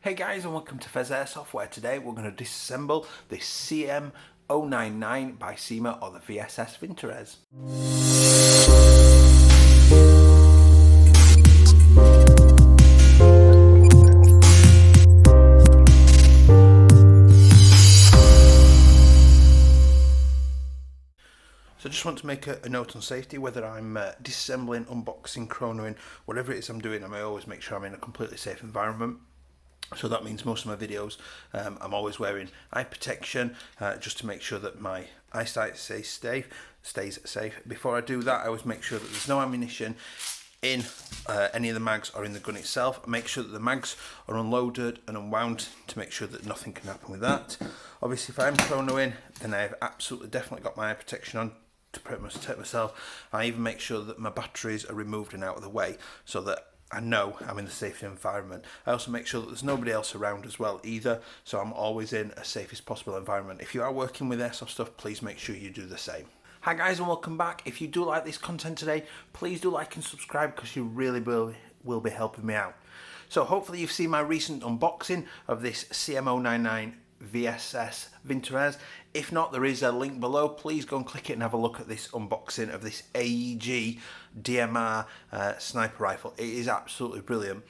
Hey guys, and welcome to Pheas Airsoft, where today we're going to disassemble the CM.099 by Cyma, or the Vss Vintorez. So I just want to make a note on safety. Whether I'm disassembling, unboxing, chronoing, whatever it is I'm doing, I always make sure I'm in a completely safe environment. So that means most of my videos I'm always wearing eye protection just to make sure that my eyesight stays safe. Before I do that, I always make sure that there's no ammunition in any of the mags or in the gun itself. Make sure that the mags are unloaded and unwound to make sure that nothing can happen with that. Obviously, if I'm chronoing, then I've absolutely definitely got my eye protection on to protect myself. I even make sure that my batteries are removed and out of the way so that I know I'm in the safety environment. I also make sure that there's nobody else around as well either, so I'm always in a safest possible environment. If you are working with airsoft stuff, please make sure you do the same. Hi guys, and welcome back. If you do like this content today, please do like and subscribe, because you really will be helping me out. So hopefully you've seen my recent unboxing of this CM.099 Vss Vintorez. If not, there is a link below. Please go and click it and have a look at this unboxing of this AEG DMR sniper rifle. It is absolutely brilliant.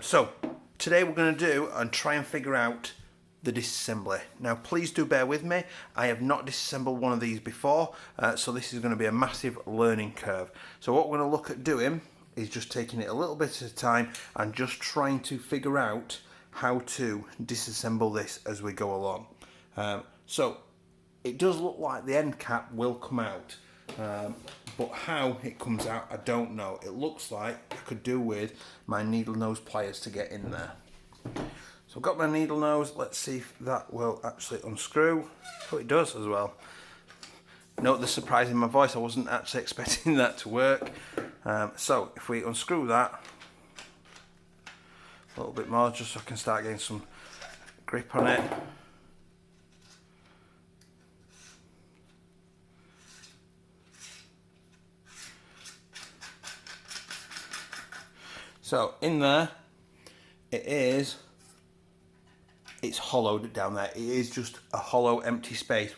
So today we're going to do and try and figure out the disassembly. Now please do bear with me. I have not disassembled one of these before, so this is going to be a massive learning curve. So what we're going to look at doing is just taking it a little bit at a time and just trying to figure out how to disassemble this as we go along. So it does look like the end cap will come out, but how it comes out I don't know. It looks like I could do with my needle nose pliers to get in there. So I've got my needle nose. Let's see if that will actually unscrew. Oh, it does as well. Note the surprise in my voice. I wasn't actually expecting that to work. So if we unscrew that a little bit more, just so I can start getting some grip on it. So in there, it's hollowed down there. It is just a hollow, empty space.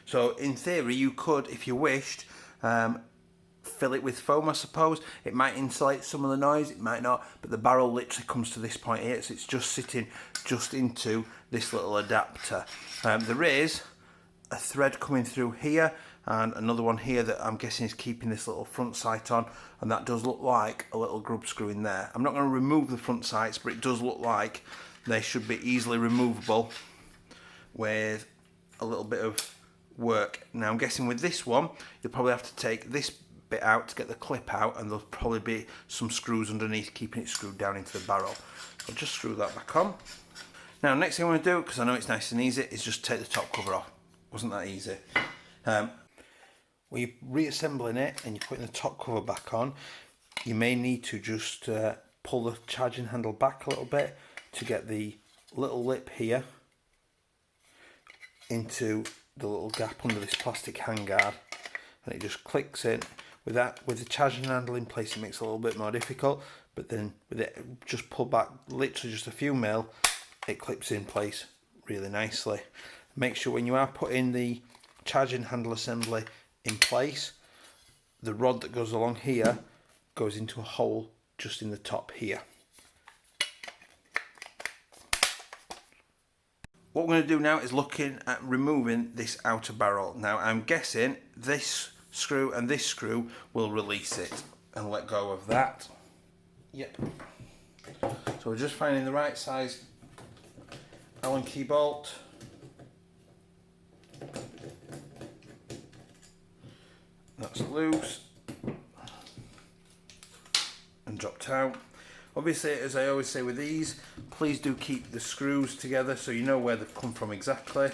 So in theory, you could, if you wished, fill it with foam, I suppose. It might insulate some of the noise, it might not, but the barrel literally comes to this point here, so it's just sitting just into this little adapter. There is a thread coming through here and another one here that I'm guessing is keeping this little front sight on, and that does look like a little grub screw in there. I'm not going to remove the front sights, but it does look like they should be easily removable with a little bit of work. Now I'm guessing with this one you'll probably have to take this bit out to get the clip out, and there'll probably be some screws underneath keeping it screwed down into the barrel. I'll just screw that back on. Now next thing I'm going to do, because I know it's nice and easy, is just take the top cover off. Wasn't that easy? When you're reassembling it and you're putting the top cover back on, you may need to just pull the charging handle back a little bit to get the little lip here into the little gap under this plastic handguard, and it just clicks in. With the charging handle in place, it makes it a little bit more difficult, but then with it just pulled back literally just a few mil, it clips in place really nicely. Make sure when you are putting the charging handle assembly in place, the rod that goes along here goes into a hole just in the top here. What we're going to do now is looking at removing this outer barrel. Now I'm guessing this screw and this screw will release it and let go of that. Yep. So we're just finding the right size Allen key bolt. That's loose and dropped out. Obviously, as I always say with these, please do keep the screws together so you know where they've come from exactly.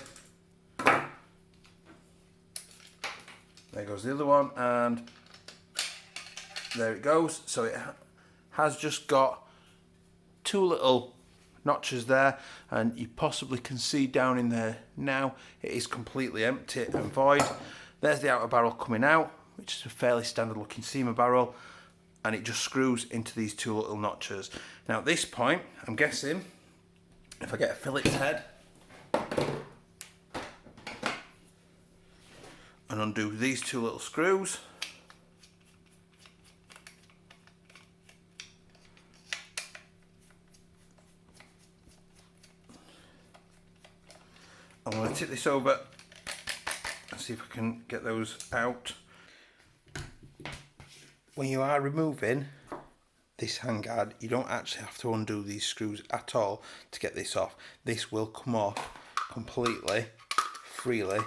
There goes the other one, and there it goes. So it has just got two little notches there, and you possibly can see down in there now it is completely empty and void. There's the outer barrel coming out, which is a fairly standard looking Cyma barrel, and it just screws into these two little notches. Now at this point, I'm guessing if I get a Phillips head and undo these two little screws, I'm going to tip this over and see if I can get those out. When you are removing this handguard, you don't actually have to undo these screws at all to get this off. This will come off completely, freely,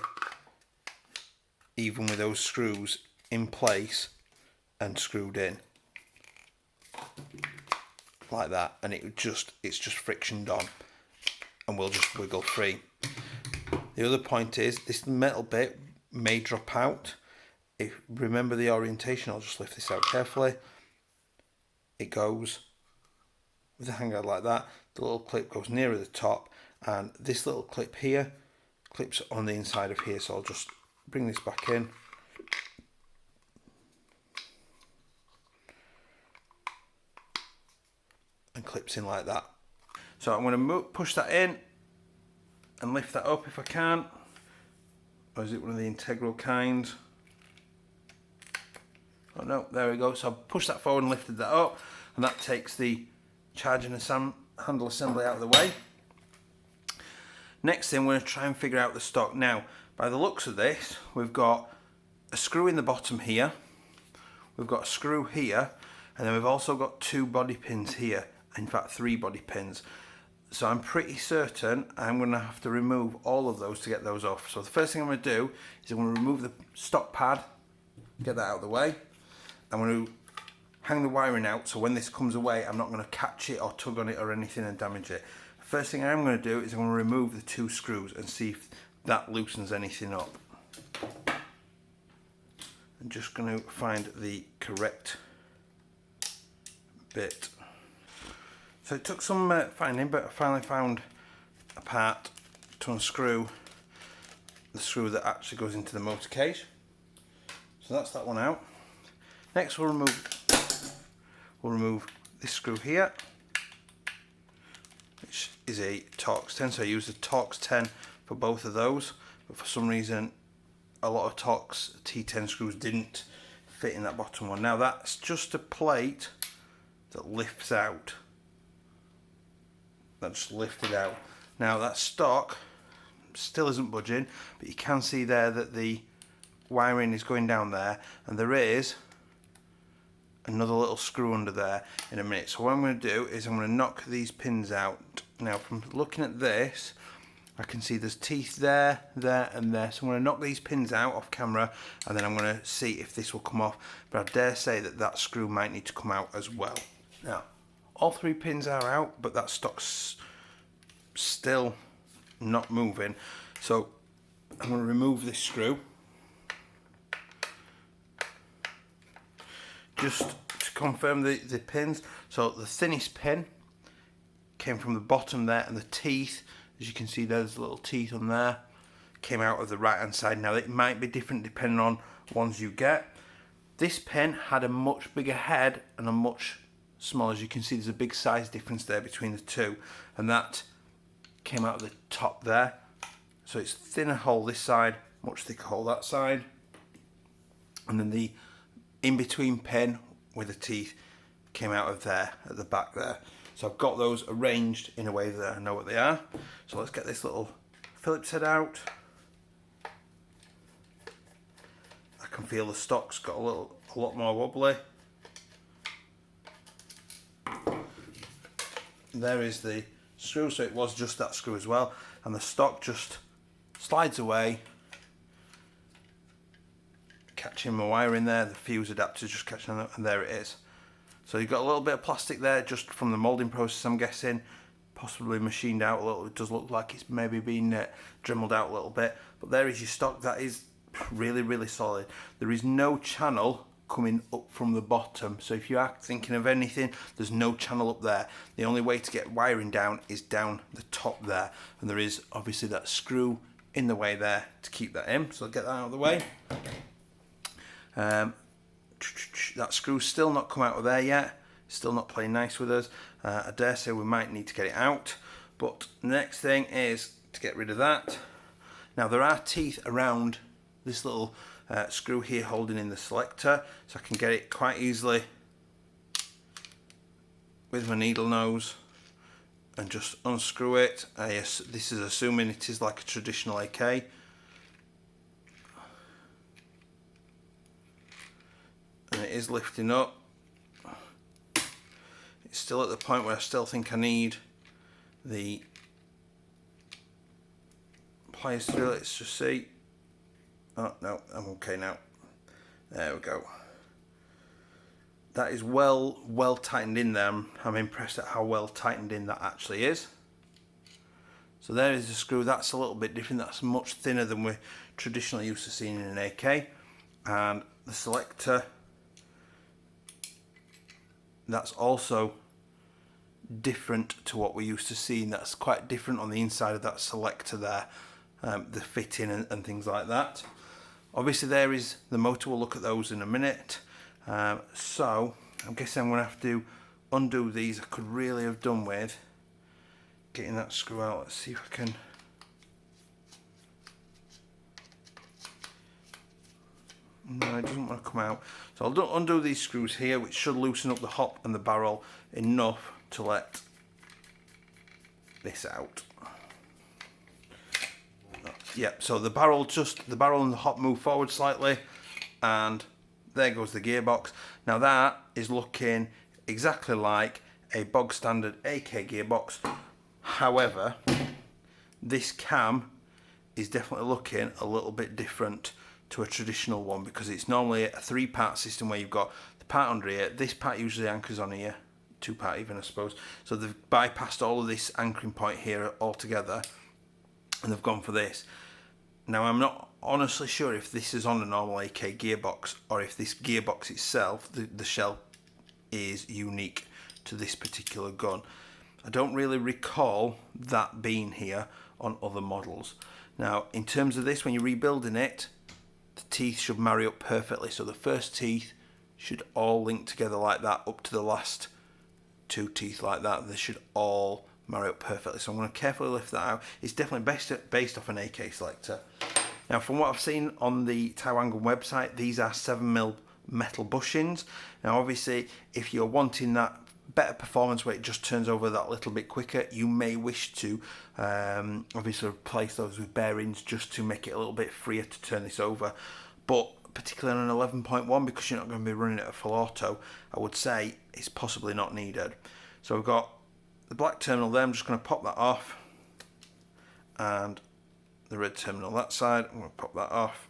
even with those screws in place and screwed in. Like that, and it's just frictioned on and will just wiggle free. The other point is this metal bit may drop out. Remember the orientation, I'll just lift this out carefully. It goes with the handguard like that. The little clip goes nearer the top, and this little clip here clips on the inside of here, so I'll just bring this back in. And clips in like that. So I'm going to push that in and lift that up if I can. Or is it one of the integral kinds? Oh no, there we go. So I've pushed that forward and lifted that up, and that takes the charge and handle assembly out of the way. Next thing, we're going to try and figure out the stock. Now, by the looks of this, we've got a screw in the bottom here, we've got a screw here, and then we've also got 2 body pins here. In fact, 3 body pins. So I'm pretty certain I'm going to have to remove all of those to get those off. So the first thing I'm going to do is I'm going to remove the stock pad, get that out of the way. I'm going to hang the wiring out, so when this comes away I'm not going to catch it or tug on it or anything and damage it. First thing I'm going to do is I'm going to remove the 2 screws and see if that loosens anything up. I'm just going to find the correct bit. So it took some finding, but I finally found a part to unscrew the screw that actually goes into the motor cage. So that's that one out. Next we'll remove this screw here, which is a Torx 10. So I used the Torx 10 for both of those, but for some reason a lot of Torx T10 screws didn't fit in that bottom one. Now that's just a plate that lifts out. That's lifted out. Now that stock still isn't budging, but you can see there that the wiring is going down there, and there is another little screw under there in a minute. So what I'm going to do is I'm going to knock these pins out. Now from looking at this, I can see there's teeth there, there and there. So I'm going to knock these pins out off camera, and then I'm going to see if this will come off. But I dare say that that screw might need to come out as well. Now all 3 pins are out, but that stock's still not moving. So I'm going to remove this screw just to confirm the pins. So the thinnest pin came from the bottom there, and the teeth, as you can see there's little teeth on there, came out of the right hand side. Now it might be different depending on ones you get. This pin had a much bigger head and a much smaller. As you can see, there's a big size difference there between the 2, and that came out of the top there. So it's thinner hole this side, much thicker hole that side, and then the in-between pin with the teeth came out of there at the back there. So I've got those arranged in a way that I know what they are. So let's get this little Phillips head out. I can feel the stock's got a lot more wobbly. There is the screw, so it was just that screw as well, and the stock just slides away, catching my wire in there. The fuse adapter just catching on, and there it is. So you've got a little bit of plastic there just from the moulding process, I'm guessing, possibly machined out a little. It does look like it's maybe been dremelled out a little bit, but there is your stock. That is really solid. There is no channel coming up from the bottom, so if you are thinking of anything, there's no channel up there. The only way to get wiring down is down the top there, and there is obviously that screw in the way there to keep that in. So I'll get that out of the way. That screw's still not come out of there yet, still not playing nice with us. I dare say we might need to get it out, But the next thing is to get rid of that. Now there are teeth around this little screw here holding in the selector, so I can get it quite easily with my needle nose and just unscrew it. This is assuming it is like a traditional AK. And it is lifting up. It's still at the point where I still think I need the pliers to do it. Let's just see. Oh no, I'm okay now. There we go. That is well tightened in there. I'm impressed at how well tightened in that actually is. So there is the screw. That's a little bit different. That's much thinner than we're traditionally used to seeing in an AK. And the selector, that's also different to what we're used to seeing. That's quite different on the inside of that selector there, the fitting and things like that. Obviously there is the motor. We'll look at those in a minute. So I'm guessing I'm going to have to undo these. I could really have done with getting that screw out. Let's see if I can. No, it doesn't want to come out. So I'll undo these screws here, which should loosen up the hop and the barrel enough to let this out. Yeah, so the barrel and the hop move forward slightly, and there goes the gearbox. Now that is looking exactly like a bog standard AK gearbox. However, this cam is definitely looking a little bit different to a traditional one, because it's normally a 3-part system where you've got the part under here. This part usually anchors on here, 2-part even I suppose. So they've bypassed all of this anchoring point here altogether, and they've gone for this. Now I'm not honestly sure if this is on a normal AK gearbox or if this gearbox itself, the shell, is unique to this particular gun. I don't really recall that being here on other models. Now in terms of this, when you're rebuilding it, the teeth should marry up perfectly. So the first teeth should all link together like that up to the last 2 teeth like that. They should all marry up perfectly. So I'm going to carefully lift that out. It's definitely based off an AK selector. Now from what I've seen on the Taiwan Gun website, these are 7mm metal bushings. Now obviously if you're wanting that better performance where it just turns over that little bit quicker, you may wish to obviously replace those with bearings just to make it a little bit freer to turn this over. But particularly on an 11.1, because you're not going to be running it at full auto, I would say it's possibly not needed. So we've got the black terminal there. I'm just going to pop that off, and the red terminal that side, I'm going to pop that off.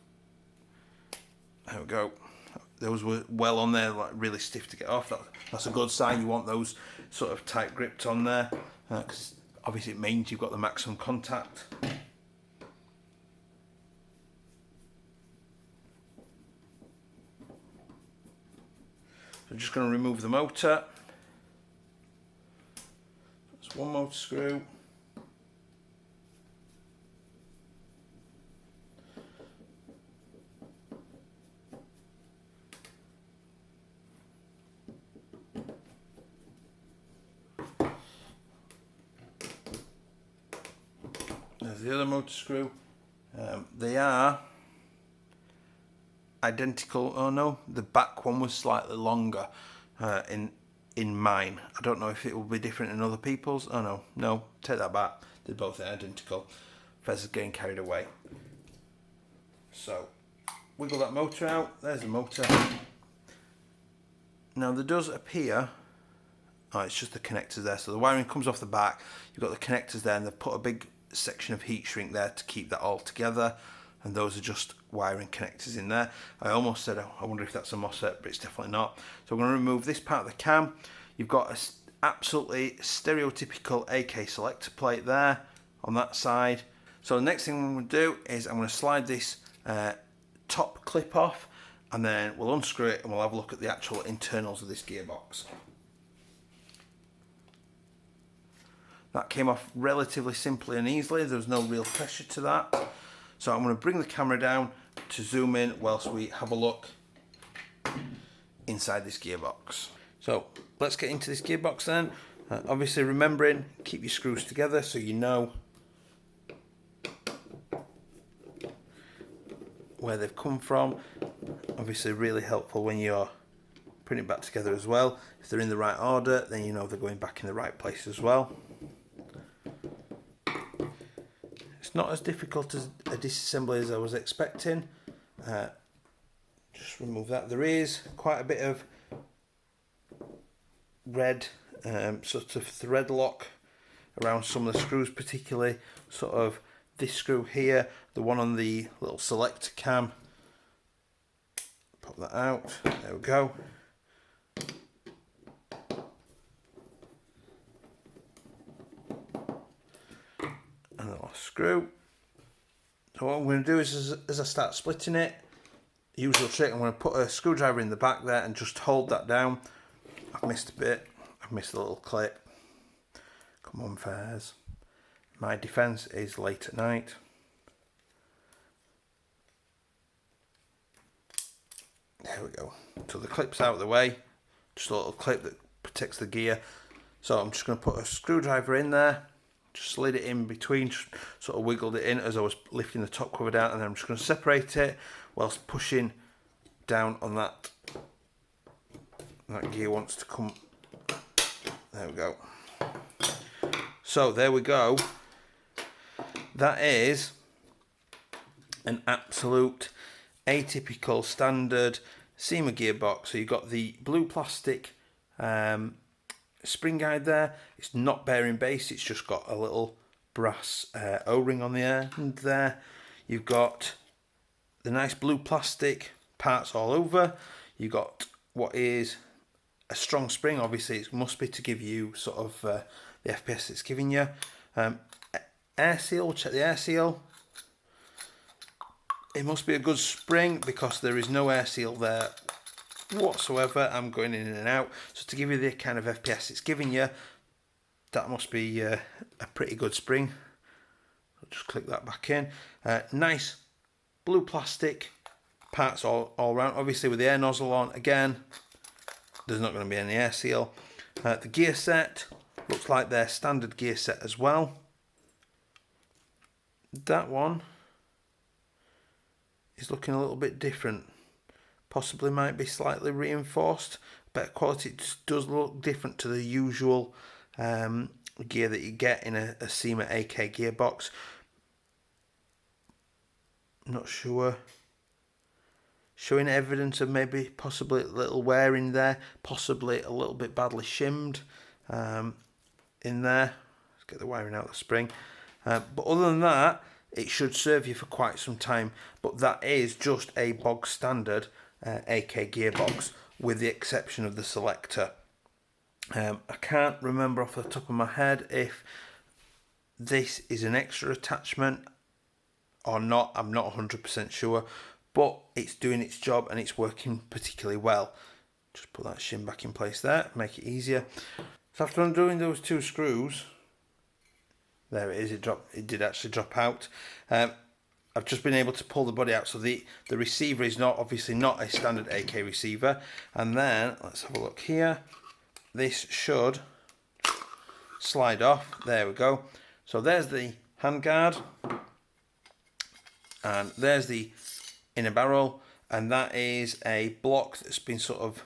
There we go. Those were well on there, like really stiff to get off. That's a good sign. You want those sort of tight gripped on there, because obviously it means you've got the maximum contact. So I'm just going to remove the motor. That's one motor screw. There's the other motor screw. They are identical. Oh no, the back one was slightly longer in mine. I don't know if it will be different in other people's. Oh no, take that back. They're both identical. Pheas is getting carried away. So wiggle that motor out. There's the motor. Now there does appear, oh, it's just the connectors there. So the wiring comes off the back. You've got the connectors there, and they've put a big section of heat shrink there to keep that all together, and those are just wiring connectors in there. I almost said I wonder if that's a MOSFET, but it's definitely not. So I'm going to remove this part of the cam. You've got an absolutely stereotypical AK selector plate there on that side. So the next thing I'm going to do is I'm going to slide this top clip off, and then we'll unscrew it and we'll have a look at the actual internals of this gearbox. That came off relatively simply and easily. There was no real pressure to that. So I'm going to bring the camera down to zoom in whilst we have a look inside this gearbox. So let's get into this gearbox then. Obviously remembering, keep your screws together so you know where they've come from. Obviously really helpful when you're putting it back together as well. If they're in the right order, then you know they're going back in the right place as well. It's not as difficult as a disassembly as I was expecting. Just remove that. There is quite a bit of red sort of thread lock around some of the screws, particularly sort of this screw here, the one on the little selector cam. Pop that out. There we go. And the last screw. So what I'm going to do is, as I start splitting it, usual trick, I'm going to put a screwdriver in the back there and just hold that down. I've missed a bit. I've missed a little clip. Come on, Pheas. My defence is late at night. There we go. So the clip's out of the way. Just a little clip that protects the gear. So I'm just going to put a screwdriver in there. Just slid it in between, just sort of wiggled it in as I was lifting the top cover down, and then I'm just going to separate it whilst pushing down on that. That gear wants to come. There we go. So there we go. That is an absolute atypical standard Cyma gearbox. So you've got the blue plastic spring guide there. It's not bearing based, it's just got a little brass O-ring on the end there. You've got the nice blue plastic parts all over. You've got what is a strong spring. Obviously it must be to give you sort of the FPS it's giving you. Air seal, check the air seal. It must be a good spring because there is no air seal there whatsoever. I'm going in and out. So to give you the kind of FPS it's giving you, that must be a pretty good spring. I'll just click that back in. Nice blue plastic parts all around. Obviously with the air nozzle on, again, there's not going to be any air seal. The gear set looks like their standard gear set as well. That one is looking a little bit different. Possibly might be slightly reinforced. Better quality. It just does look different to the usual gear that you get in a Cyma AK gearbox. Not sure. Showing evidence of maybe possibly a little wear in there. Possibly a little bit badly shimmed in there. Let's get the wiring out of the spring. But other than that, it should serve you for quite some time. But that is just a bog standard AK gearbox, with the exception of the selector. I can't remember off the top of my head if this is an extra attachment or not. I'm not 100% sure, but it's doing its job and it's working particularly well. Just put that shim back in place there, make it easier. So after undoing those two screws, there it is, it did actually drop out. I've just been able to pull the body out, so the receiver is obviously not a standard AK receiver. And then, let's have a look here. This should slide off. There we go. So there's the handguard. And there's the inner barrel. And that is a block that's been sort of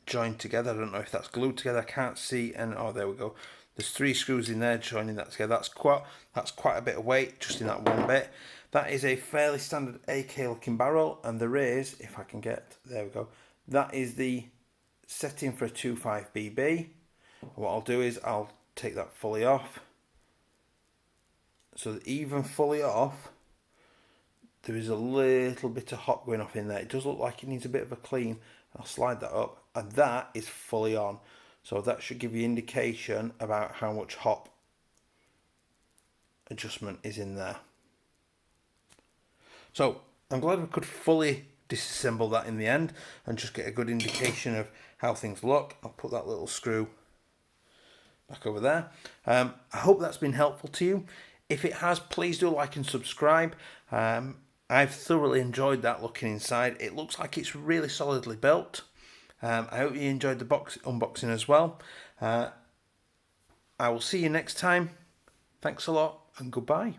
joined together. I don't know if that's glued together. I can't see. And oh, there we go. There's 3 screws in there joining that together. That's quite a bit of weight just in that one bit. That is a fairly standard AK looking barrel, and there is, if I can get, there we go, that is the setting for a 2.5 BB. What I'll do is I'll take that fully off. So that even fully off, there is a little bit of hop going off in there. It does look like it needs a bit of a clean. I'll slide that up, and that is fully on. So that should give you indication about how much hop adjustment is in there. So I'm glad we could fully disassemble that in the end and just get a good indication of how things look. I'll put that little screw back over there. I hope that's been helpful to you. If it has, please do like and subscribe. I've thoroughly enjoyed that looking inside. It looks like it's really solidly built. I hope you enjoyed the box unboxing as well. I will see you next time. Thanks a lot and goodbye.